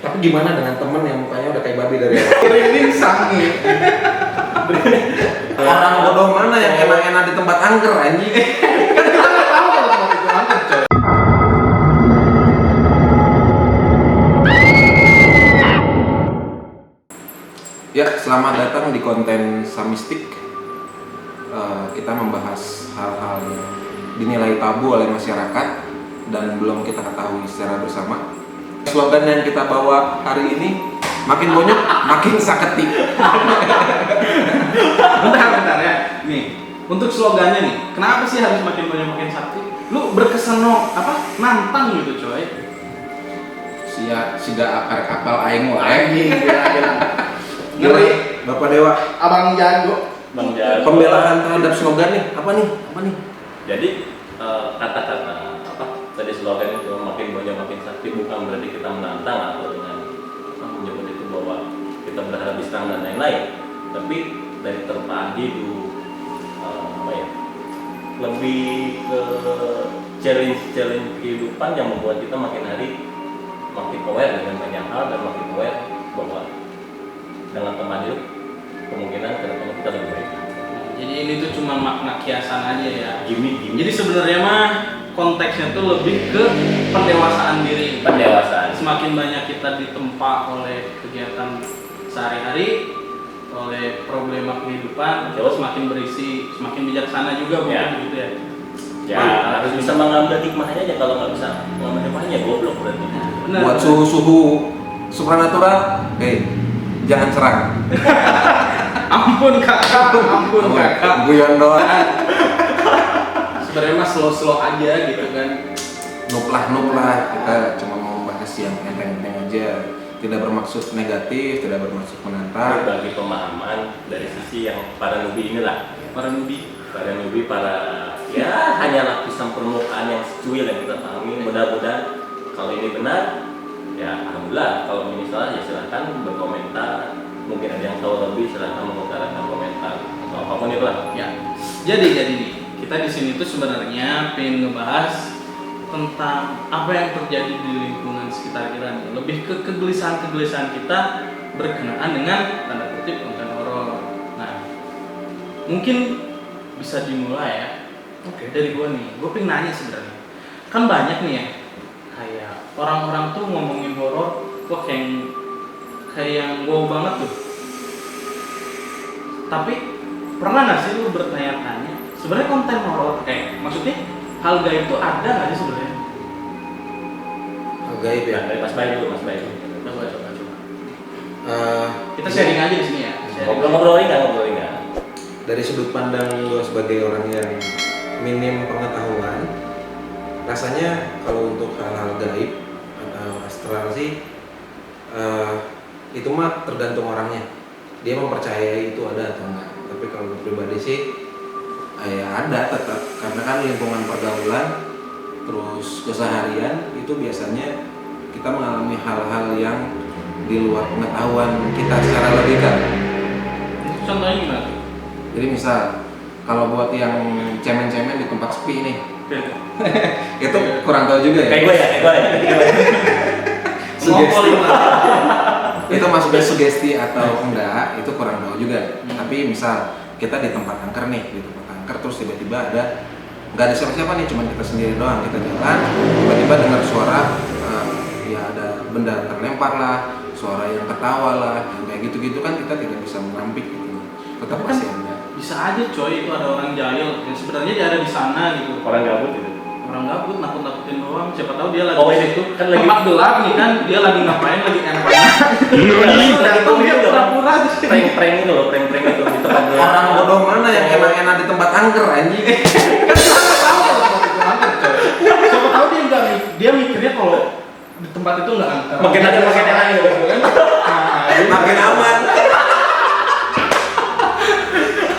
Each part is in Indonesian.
Tapi gimana dengan temen yang mukanya udah kayak babi dari awal? Ini sange. Orang bodoh mana yang enak-enak di tempat angker anjing? Kan kita nggak tahu kalau tempat itu angker coy. Ya, selamat datang di konten Samistik. Kita membahas hal-hal yang dinilai tabu oleh masyarakat dan belum kita ketahui secara bersama. Slogan yang kita bawa hari ini, makin bonyok, makin saketi. Bentar ya. Nih, untuk slogannya nih, kenapa sih harus makin banyak makin sakti? Lu berkesan nantang gitu coy. Sida akar kapal aing wae. Ngeri. Bapak Dewa. Abang jago. Bang Jago. Pembelaan terhadap slogan nih, apa nih? Jadi kata-kata tadi slogan itu makin banyak makin sakti bukan berarti kita menantang atau dengan menyebut itu bahwa kita berharap diserang dan lain-lain, tapi dari terpadu itu lebih ke challenge kehidupan yang membuat kita makin hari makin aware dengan banyak hal dan makin aware bahwa dengan teman hidup kemungkinan ke depan kita lebih baik. Jadi ini tuh cuma makna kiasan aja ya. Gimmick. Jadi sebenarnya mah konteksnya tuh lebih ke pendewasaan diri. Pendewasaan. Semakin banyak kita ditempa oleh kegiatan sehari-hari, oleh problema kehidupan, Betul. semakin berisi, semakin bijaksana juga bukan Ya. gitu ya. Ya, harus bisa mengambil hikmahnya aja, kalau nggak bisa mengambil hikmahnya goblok berarti. Benar. Buat suhu supranatural, jangan serang. Ampun kakak. Guyon doang. Sebenarnya mah slow aja gitu kan. Nup lah. Kita cuma mau bahas yang enteng-enteng aja. Tidak bermaksud negatif, tidak bermaksud menantang. Bagi pemahaman dari sisi yang para nubi inilah, para nubi, para ya hanya lapisan permukaan yang secuil yang kita pahami. Mudah-mudahan kalau ini benar, ya alhamdulillah. Kalau ini salah, ya silahkan berkomentar. Mungkin ada yang tahu lebih, silahkan mengutarakan komentar atau apapun itu lah. Ya. Jadi nih, kita di sini tuh sebenarnya pengen ngebahas tentang apa yang terjadi di lingkungan sekitar kita nih. Lebih ke kegelisahan kita berkenaan dengan tanda kutip konten horor. Nah, mungkin bisa dimulai ya. Oke. Dari gua nih, gua pengen nanya sebenarnya. Kan banyak nih ya, kayak orang-orang tuh ngomongin horor, wah kayak yang wow banget tuh. Tapi pernah nggak sih lu bertanya-tanya sebenarnya konten horor maksudnya hal gaib itu ada nggak sih sebenarnya? Hal gaib ya. Nah, dari Mas Bayu dulu, Mas Bayu. Coba. Kita Ini sharing aja di sini ya. Ngobrol enggak. dari sudut pandang gue sebagai orang yang minim pengetahuan, rasanya kalau untuk hal-hal gaib atau astral sih itu mah tergantung orangnya. Dia mempercayai itu ada atau enggak. Tapi kalau gue pribadi sih ya ada tetap, karena kan lingkungan pergaulan terus keseharian itu biasanya kita mengalami hal-hal yang di luar pengetahuan kita secara logika. Contohnya gimana? Jadi misal kalau buat yang cemen-cemen di tempat sepi nih, itu kurang tahu juga ya. Kayak gue ya. Sugesti. Itu maksudnya sugesti atau enggak, itu kurang tahu juga. Tapi misal kita di tempat angker nih, terus tiba-tiba nggak ada siapa-siapa nih, cuman kita sendiri doang, kita jalan, tiba-tiba dengar suara, ya ada benda terlempar lah, suara yang ketawa lah, yang kayak gitu-gitu kan kita tidak bisa menampik gitu. Tetap Tapi pasti kan ada. bisa aja coy, itu ada orang jahil yang sebenarnya dia ada di sana gitu. Orang gabut gitu. Orang gabut nakut-nakutin doang, siapa tahu dia lagi Oh, di iya. situ Kan lagi- tempat gelap nih kan, dia lagi ngapain, lagi enak-enak. Datang dia pura-pura aja. Prank itu loh, prank itu di tempat gelap. Orang bodoh mana yang enak-enak di tempat angker anjing? Kan kita nggak tahu kalau tempat itu angker coy. Siapa tahu dia mikirnya kalau di tempat itu nggak angker. Makin ada makin enak gitu. Nah, Makin aman.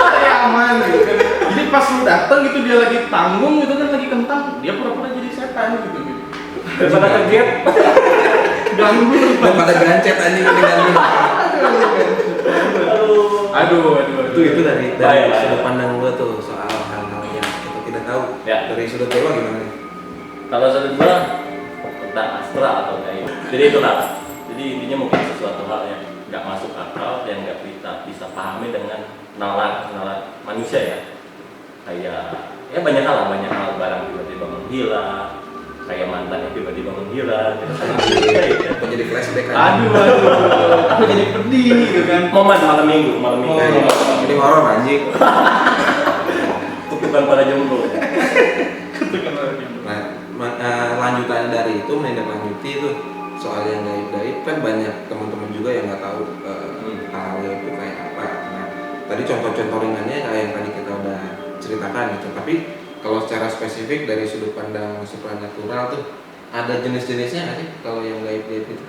kayak aman gitu kan. Jadi pas lu datang gitu dia lagi tanggung gitu kan, lagi kentang, dia pura-pura jadi setan gitu. Daripada kaget. Ganggu. Daripada gancet anjing dengan Aduh. itu dari Baik. sudut pandang gua tuh soal hal-hal yang kita tidak tahu. Ya. Dari sudut dewa gimana nih? Kalau sudut gua tentang astral atau gaib. Jadi itulah. Jadi intinya mungkin sesuatu hal yang nggak masuk akal, yang nggak kita bisa pahami dengan nalar manusia ya. Kayak ya banyak hal barang tiba-tiba menghilang, kayak mantan yang tiba-tiba menghilang, kita sangat Apa jadi flashback aja? Aduh, aku jadi pedih gitu kan. momen malam minggu. Ini horor anjing. Kutukan para jomblo. Nah, lanjutan dari itu menindaklanjuti itu soal yang gaib-gaib kan banyak teman-teman juga yang nggak tahu hal itu kayak apa. Nah, tadi contoh-contoh ringannya kayak yang tadi kita udah ceritakan gitu. Tapi kalau secara spesifik dari sudut pandang supranatural tuh ada jenis-jenisnya nggak sih kalau yang gaib-gaib itu?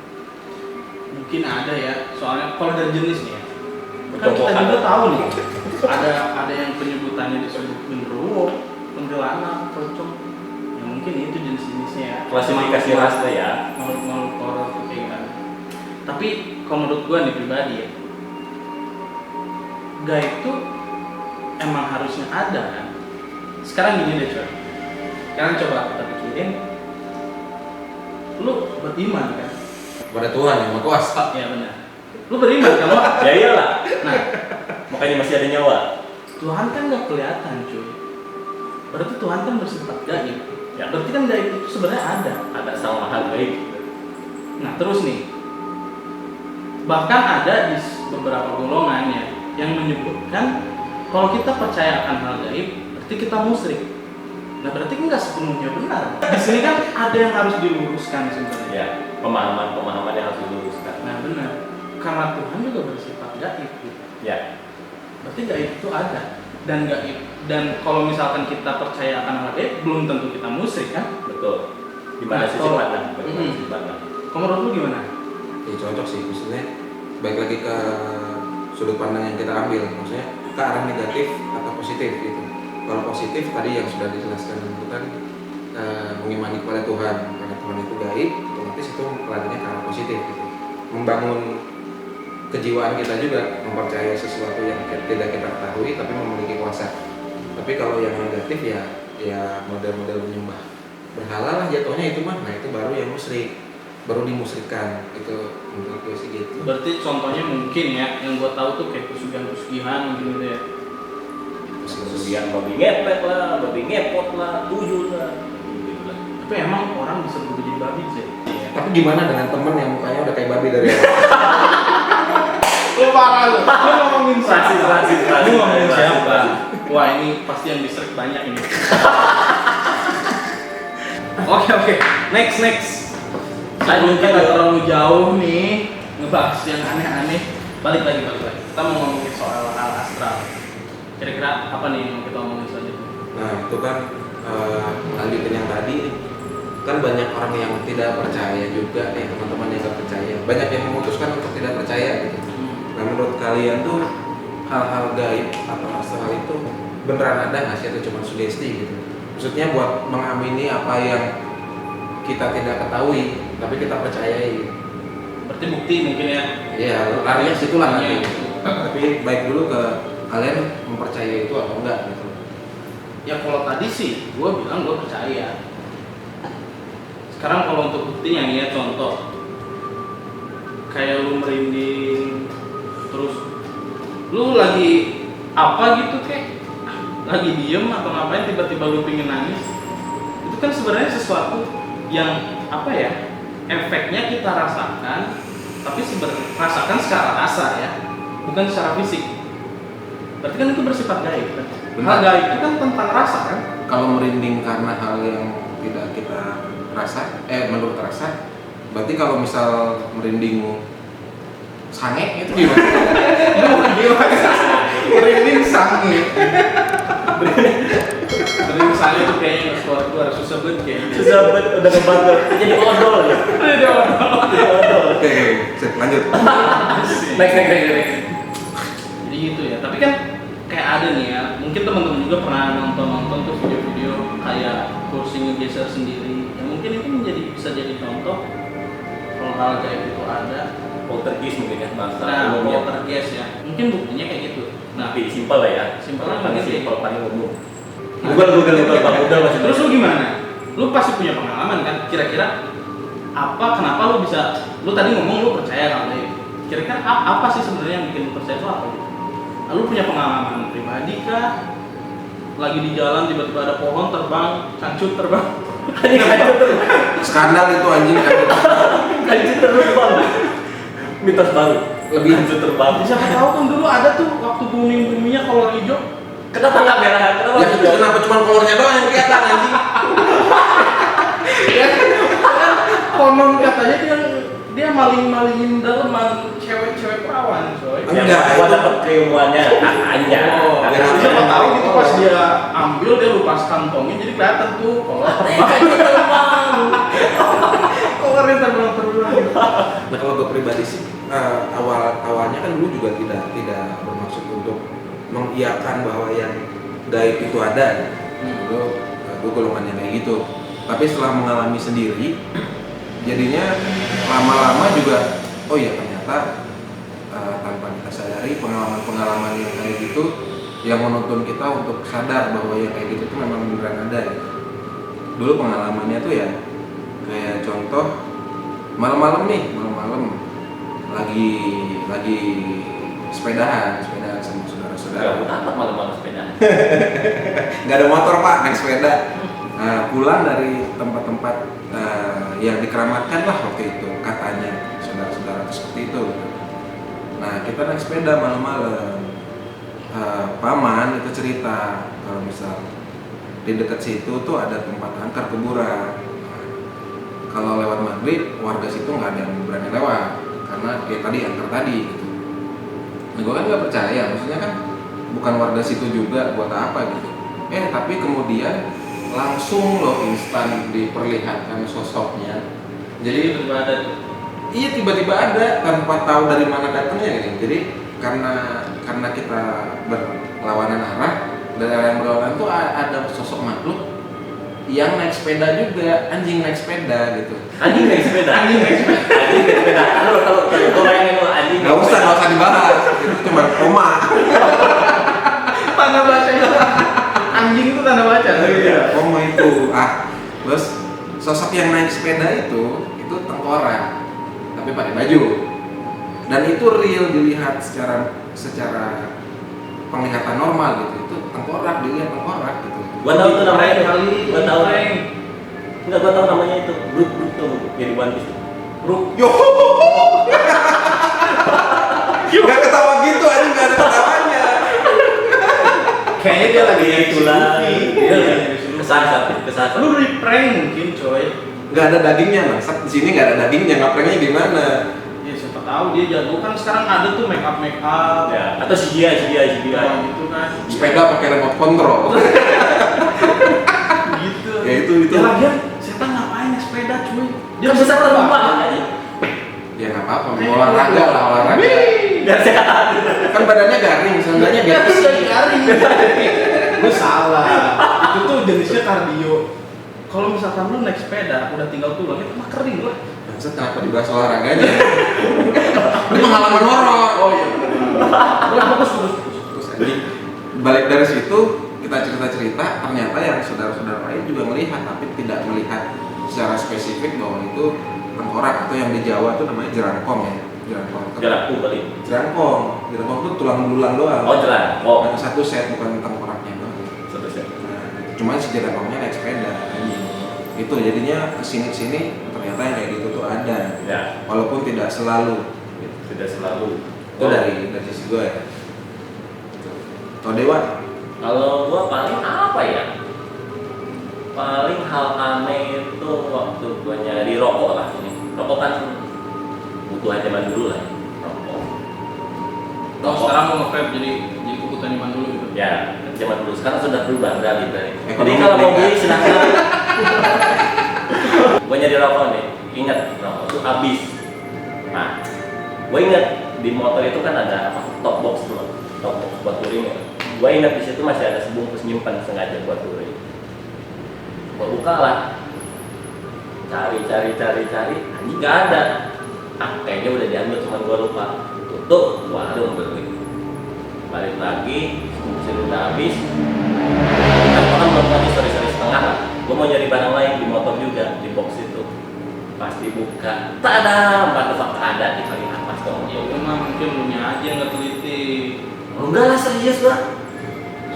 Mungkin ada ya, soalnya kalau dari jenis nih ya, kan Betul, kita juga ada. tahu nih, ada yang penyebutannya disebut genderuwo, kuntilanak, pocong, ya mungkin itu jenis-jenisnya ya. Klasifikasi ras tuh ya. Makhluk horor kayak gitu. Tapi kalau menurut gua nih pribadi ya, gaib itu emang harusnya ada kan. Sekarang gini deh coy, sekarang coba kita pikirin, lu beriman kan? Pada Tuhan yang Maha Kuasa. Ya benar. Lu beriman kalau Ya iyalah, nah makanya masih ada nyawa. Tuhan kan nggak kelihatan cuy. Berarti Tuhan kan bersifat gaib. Ya. Berarti kan gaib itu sebenarnya ada. Ada sang maha gaib. Nah terus nih, bahkan ada di beberapa golongannya yang menyebutkan kalau kita percaya akan hal gaib, berarti kita musyrik. Nah berarti kan nggak sepenuhnya benar. Di sini kan ada yang harus diluruskan sebenarnya. Ya, pemahaman yang harus diluruskan. Nah benar. Karena Tuhan juga bersifat gaib. Gitu. Ya, Berarti gaib itu ada dan gaib, dan kalau misalkan kita percaya akan hal gaib belum tentu kita musyrik kan? betul. Gimana Nah, sisi kalau- pandang? Bagaimana Mm-mm. sisi pandang? Kalau menurut lu gimana? Ya cocok sih, maksudnya baik lagi ke sudut pandang yang kita ambil, maksudnya ke arah negatif atau positif gitu. Kalau positif tadi yang sudah dijelaskan itu kan mengimani kepada Tuhan, karena Tuhan itu gaib, otomatis itu larinya ke arah positif gitu. Membangun kejiwaan kita juga mempercayai sesuatu yang tidak kita ketahui tapi memiliki kuasa. Tapi kalau yang negatif ya model-model menyembah berhala lah jatuhnya itu mah, nah itu baru yang musyrik, baru dimusyrikkan itu menurut gue sih gitu. Berarti contohnya mungkin ya, yang gua tahu tuh kayak pesugihan-pesugihan mungkin gitu ya. Kemudian babi ngepet lah, babi ngepot lah, tuyul lah, gitu lah. Tapi emang orang bisa berubah jadi babi sih. Tapi gimana dengan temen yang mukanya udah kayak babi dari awal? Lu parah lu. Lu ngomongin Rasis. Lu ngomongin Rasis, siapa? rasis. Wah ini pasti yang diserk banyak ini. Oke. Next. Sebelum kita terlalu jauh nih ngebahas yang aneh-aneh, balik lagi. Kita mau ngomongin soal hal astral. Kira-kira apa nih yang mau kita ngomongin selanjutnya? Nah itu kan lanjutin yang tadi kan banyak orang yang tidak percaya juga nih, teman-teman yang tidak percaya, banyak yang memutuskan untuk tidak percaya gitu. Nah menurut kalian tuh hal-hal gaib atau astral itu beneran ada nggak sih atau cuma sugesti gitu? Maksudnya buat mengamini apa yang kita tidak ketahui tapi kita percayai. Berarti bukti mungkin ya. Ya larinya situlah Iya. nanti. Tapi baik dulu ke kalian mempercayai itu atau enggak gitu. Ya kalau tadi sih, gue bilang gue percaya. Sekarang kalau untuk buktinya nih ya, contoh kayak lu merinding, terus lu lagi apa gitu kayak lagi diem atau ngapain tiba-tiba lu pingin nangis, itu kan sebenarnya sesuatu yang apa ya, efeknya kita rasakan, tapi sebenarnya rasakan secara rasa ya, bukan secara fisik. Berarti kan itu bersifat gaib kan? Hal gaib itu kan tentang rasa kan? Kalau merinding karena hal yang tidak kita rasa, menurut rasa, berarti kalau misal merinding sange itu gimana? Merinding sange. Merinding sange itu kayaknya nggak keluar susah banget kayaknya. Susah banget, udah ngebandel, jadi odol ya. Oke, sip, lanjut. Next. Jadi gitu ya. Tapi kan kayak ada nih ya. Mungkin teman-teman juga pernah nonton tuh video-video kayak kursi ngegeser sendiri. Ya mungkin itu bisa jadi contoh kalau hal gaib itu ada. Poltergeist mungkin ya, bahasa Nah, umumnya. poltergeist ya. Mungkin buktinya kayak gitu. Nah, Tapi simpel lah ya. Simpelnya paling begini. simpel, paling umum. Google masih. terus lu gimana? Lu pasti punya pengalaman kan? Kira-kira kenapa lu bisa lu tadi ngomong lu percaya nggak gaib. Kira-kira apa sih sebenarnya yang bikin lu percaya itu apa gitu? Lu punya pengalaman pribadi kah? Lagi di jalan tiba-tiba ada pohon terbang, cancut terbang. Skandal itu anjing. Kancut terbang. Mitos baru. Lebih kancut terbang. Siapa tahu kan dulu ada tuh waktu booming-boomingnya kolor hijau. Kenapa nggak merah? Kenapa Ya itu kenapa cuma kolornya doang yang kelihatan anjing? Ya kan konon katanya dia maling-malingin daleman cewek-cewek perawan, coy. Yang Enggak, gua itu- dapat keilmuannya katanya. Oh, ya, siapa tahu gitu pas dia ambil dia lupa kantongin jadi kelihatan tuh kolor Kancut terbang. kolornya terbang. Nah kalau gue pribadi sih awalnya kan dulu juga tidak bermaksud untuk mengiyakan bahwa yang gaib itu ada. Gue golongan yang kayak gitu. Tapi setelah mengalami sendiri, jadinya lama-lama juga, oh ya ternyata tanpa kita sadari pengalaman-pengalaman yang kayak gitu yang menuntun kita untuk sadar bahwa yang kayak gitu tuh memang beneran ada. Gitu. Dulu pengalamannya tuh ya kayak contoh malam-malam lagi sepedahan sama saudara-saudara. Apa malam-malam sepeda? Nggak ada motor pak, naik sepeda. Pulang dari tempat-tempat yang dikeramatkan lah waktu itu katanya saudara-saudara seperti itu. Nah kita naik sepeda malam-malam. Paman itu cerita kalau misal di dekat situ tuh ada tempat angker kuburan. Kalau lewat maghrib warga situ nggak ada yang berani lewat karena kayak tadi angker tadi gitu. Nah gue kan nggak percaya, maksudnya kan bukan warga situ juga buat apa gitu. Tapi kemudian langsung loh instan diperlihatkan sosoknya. Jadi Tiba-tiba ada. iya tiba-tiba ada tanpa tahu dari mana datangnya gitu. Jadi karena kita berlawanan arah, dari arah yang berlawanan tuh ada sosok makhluk yang naik sepeda juga, anjing naik sepeda gitu. Anjing naik sepeda. Anjing naik sepeda. Kalau gue bayangin lo anjing. Nggak usah dibahas, itu cuma koma. Tanda baca. Anjing itu tanda baca. Koma itu. Terus sosok yang naik sepeda itu tengkorak, tapi pakai baju. Dan itu real dilihat secara penglihatan normal gitu. Itu tengkorak, dilihat tengkorak gitu. Gua tahu tuh namanya itu. Kali. Gua tahu. Enggak, gua tahu namanya itu. Bruk tuh jadi One Piece. Bruk. Yo. Gak ketawa gitu, anjing gak ada ketawanya. Kayaknya dia lagi itulah. Dia lagi Kesasar. Lu di prank mungkin, coy. Gak ada dagingnya, Mas. Di sini gak ada dagingnya, ngaprengnya gimana? Ya siapa tahu dia jago kan sekarang ada tuh make up. Ya, atau CGI. Gitu kan. Sepeda pakai remote control. Gitu. Ya itu. Ya lagian setan ngapain naik sepeda, cuy? Dia besar rumah aja. Ya nggak apa-apa, olahraga lah olahraga. Biar sehat. Kan badannya garing, seenggaknya biar Terus bersih. jadi garing. Lu salah. Itu tuh jenisnya kardio. Kalau misalkan lu naik sepeda udah tinggal tulang itu mah kering lah. Maksud kenapa dibahas olahraganya? Ini pengalaman horor. Oh iya. Udah fokus. Terus jadi balik dari situ kita cerita-cerita, ternyata yang saudara-saudara lain juga melihat, tapi tidak melihat secara spesifik bahwa itu tengkorak atau yang di Jawa tuh namanya jerangkong ya. Jarakku kali. Jerangkong tuh tulang belulang doang. Oh, jerangkong. Nah, satu set bukan tengkoraknya doang. Selesai. Nah, cuman si jerangkongnya naik sepeda. Itu jadinya kesini ternyata yang kayak gitu tuh ada. Ya, Walaupun tidak selalu. tidak selalu. Itu dari sisi gue ya. Kalau Dewa, Kalau gua paling apa ya? Paling hal aneh itu waktu gua nyari rokok lah ini. Rokok kan kebutuhan zaman dulu lah. Rokok. Oh, sekarang mau nge-vape jadi kuku taniman dulu gitu. Ya, zaman dulu. Sekarang sudah berubah beralih. Jadi Ekonomi kalau mau meningkat. beli silahkan. Gua nyari rokok nih. Ingat rokok itu habis. Nah, gua ingat di motor itu kan ada apa? Top box tuh, top box buat touring. Gua ingat di situ masih ada sebungkus nyimpan sengaja buat touring. Gua buka lah, cari, anjing nggak ada. Kayaknya udah diambil, cuman gua lupa. Tutup, waduh beli. Balik lagi, sebungkusnya udah habis. Kan orang belum tadi seri setengah lah. Gua mau nyari barang lain di motor juga, di box itu. pas dibuka, tada, artefak ada di paling atas dong. Ya itu mah mungkin lu nya aja yang nggak teliti. Oh, enggak lah, serius bang.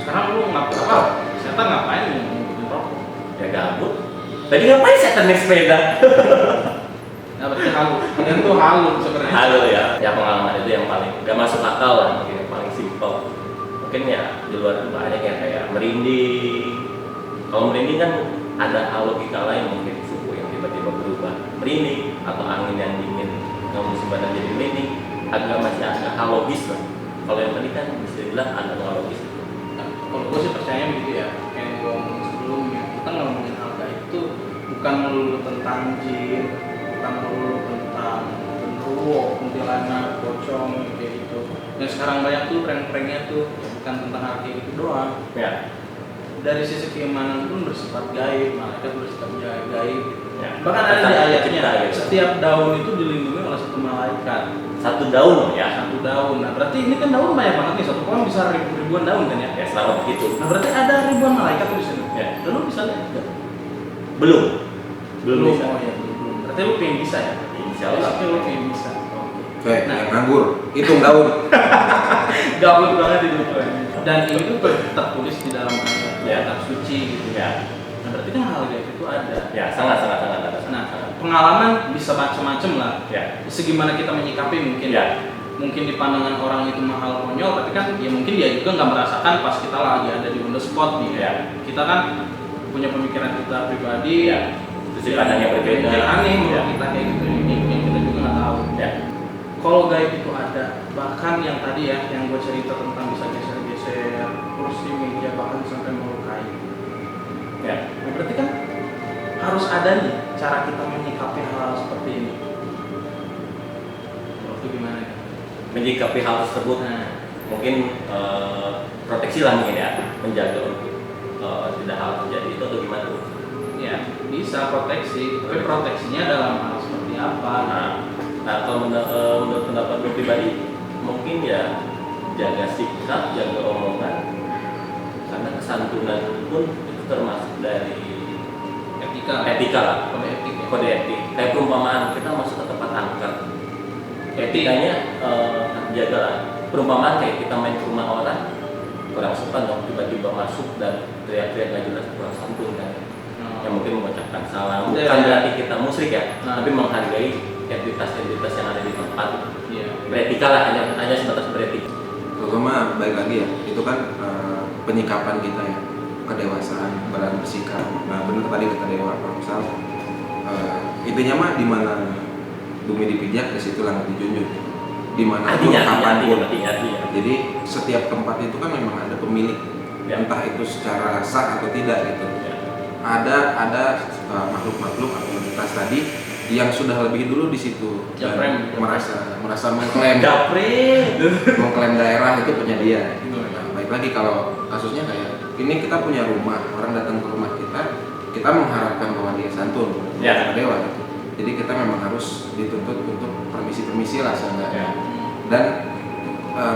Sekarang lu apa? Setan ngapain ngikutin rokok? Ya gabut. Tadi ngapain saya naik sepeda? Nah berarti halu. Kalian tuh halu sebenarnya. Halo ya. Ya pengalaman itu yang paling gak masuk akal lah, mungkin yang paling simpel. Mungkin ya di luar itu banyak yang kayak merinding. Kalau merinding kan ada hal logika lain, mungkin suhu yang tiba-tiba berubah merinding, atau angin yang dingin yang musim badan jadi merinding, masih agak hal logis lah. Kalau yang tadi kan bisa dibilang ada hal logis. Nah, kalau gue sih percaya begitu ya. Kayak gue ngomongin sebelumnya, kita ngomongin hal gaib itu bukan melulu tentang jin, bukan melulu tentang genderuwo, kuntilanak, pocong kayak gitu. Dan sekarang banyak tuh prank-pranknya tuh bukan tentang hal kayak gitu doang. Ya. Dari sisi keimanan pun bersifat gaib, malaikat bersifat gaib. Ya. Bahkan ada di ayatnya, Gitu. setiap daun itu dilindungi oleh satu malaikat. Satu daun loh ya. Satu daun. Nah berarti ini kan daun banyak banget nih, satu pohon bisa ribuan daun kan ya? Ya selamat begitu. Nah berarti ada ribuan malaikat tuh di sini. Ya. Dan lu bisa lihat nggak? Belum. Belum bisa. Oh ya belum. Berarti lu pengen bisa ya? Insya Allah. Tapi lu pengen bisa. Oke, Nah. yang nganggur, hitung daun. Gabut banget itu. Dan ini tuh tertulis di dalam Ya. kitab suci gitu. Ya. Nah berarti kan hal gaib itu ada. Ya sangat ada. Nah pengalaman bisa macam-macam lah. Ya. Segimana kita menyikapi mungkin. Ya. Mungkin di pandangan orang itu mahal konyol, tapi kan ya mungkin dia juga nggak merasakan pas kita lagi ada di on the spot nih. Ya. Kita kan punya pemikiran kita pribadi. Ya. Sisi pandang yang berbeda. Mungkin aneh menurut Ya. kita kayak gitu ini yang kita juga nggak tahu. Ya. Kalau gaib itu ada, bahkan yang tadi ya, yang gue cerita tentang bisa geser-geser kursi meja bahkan sampai melukai. Ya. Nah, berarti kan harus ada nih cara kita menyikapi hal seperti ini. Menurut lu gimana ya? Menyikapi hal tersebut, Nah, mungkin proteksi lah mungkin ya, menjaga untuk tidak hal terjadi itu atau gimana tuh? ya bisa proteksi, tapi proteksinya dalam hal seperti apa? Nah kalau menurut pendapat gue pribadi, mungkin ya jaga sikap, jaga omongan, karena kesantunan pun itu termasuk dari etika lah, kode etik ya. kode etik. Kayak perumpamaan kita masuk ke tempat angker, etikanya jagalah. Perumpamaan kayak kita main ke rumah orang, kurang sopan dong, tiba-tiba masuk dan teriak-teriak nggak jelas, kurang santun kan. Yang mungkin mengucapkan salam, bukan Ya. berarti kita musyrik ya, Nah. tapi menghargai entitas-entitas yang ada di tempat. Iya. Beretika lah, hanya sebatas beretika. Kalau mah baik lagi ya, itu kan penyikapan kita ya, kedewasaan, berani bersikap. Nah benar tadi kata Dewa Pak Musal, intinya mah di mana bumi dipijak, di situ langit dijunjung. Di mana pun, kapanpun. Artinya. Jadi setiap tempat itu kan memang ada pemilik, Ya. entah itu secara sah atau tidak gitu. Ya. Ada makhluk-makhluk atau entitas tadi yang sudah lebih dulu di situ dan Japren. merasa mengklaim mengklaim daerah itu punya dia. Nah, baik lagi kalau kasusnya kayak ini, kita punya rumah, orang datang ke rumah kita mengharapkan bahwa dia santun, Ya. dewa gitu. Jadi kita memang harus dituntut untuk permisi lah seenggaknya. Ya. Dan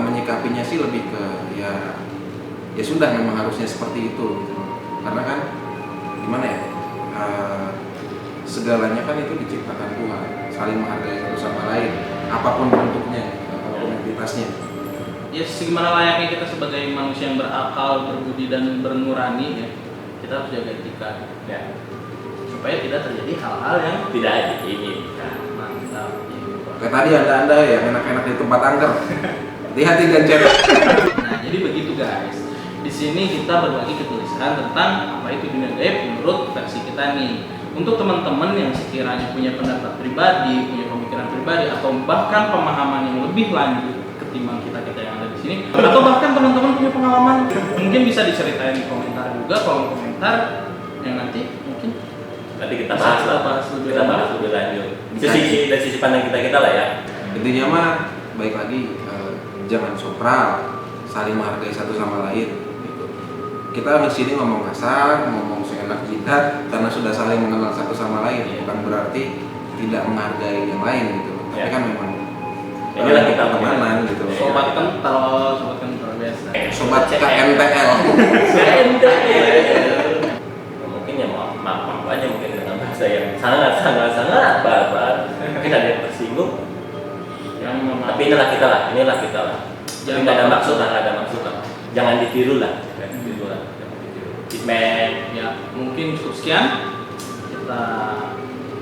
menyikapinya sih lebih ke ya sudah memang harusnya seperti itu gitu. Karena kan gimana ya, segalanya kan itu diciptakan Tuhan, saling menghargai satu sama lain, apapun bentuknya, apapun entitasnya. Ya segimana layaknya kita sebagai manusia yang berakal, berbudi dan bernurani ya, kita harus jaga etika Ya. supaya tidak terjadi hal-hal yang Tidak diinginkan. mantap. Kayak tadi anda yang enak-enak di tempat angker, hati-hati dan cewek. Nah jadi begitu guys. Di sini kita berbagi kegelisahan tentang apa itu dunia gaib menurut versi kita nih. Untuk teman-teman yang sekiranya punya pendapat pribadi, punya pemikiran pribadi, atau bahkan pemahaman yang lebih lanjut ketimbang kita yang ada di sini, atau bahkan teman-teman punya pengalaman, mungkin bisa diceritain di komentar juga, kolom komentar yang nanti mungkin Nanti kita bahas lah, kita bahas lebih lanjut. Dari sisi pandang kita lah ya. Intinya mah baik lagi, jangan sopral, saling menghargai satu sama lain. Gitu. Kita di sini ngomong kasar, ngomong seenak jidat karena sudah saling mengenal satu sama lain, bukan berarti tidak menghargai yang lain gitu. Tapi kan memang Inilah kita pertemanan gitu. sobat kental biasa. Sobat KMTL. Mungkin ya maaf aja mungkin dengan bahasa yang sangat sangat barbar. Mungkin ada yang tersinggung. Yang memang Tapi inilah kita lah. Tapi nggak ada maksud lah. Jangan ditiru lah. Hitman. ya mungkin cukup sekian. Kita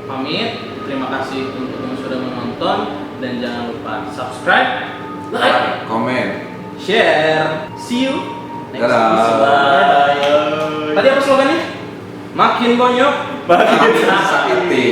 pamit. Terima kasih untuk yang sudah menonton dan jangan lupa subscribe, like, Komen. share. See you next Dadah. episode. Bye. Tadi apa slogannya? Makin bonyok, Bagi Sakiti.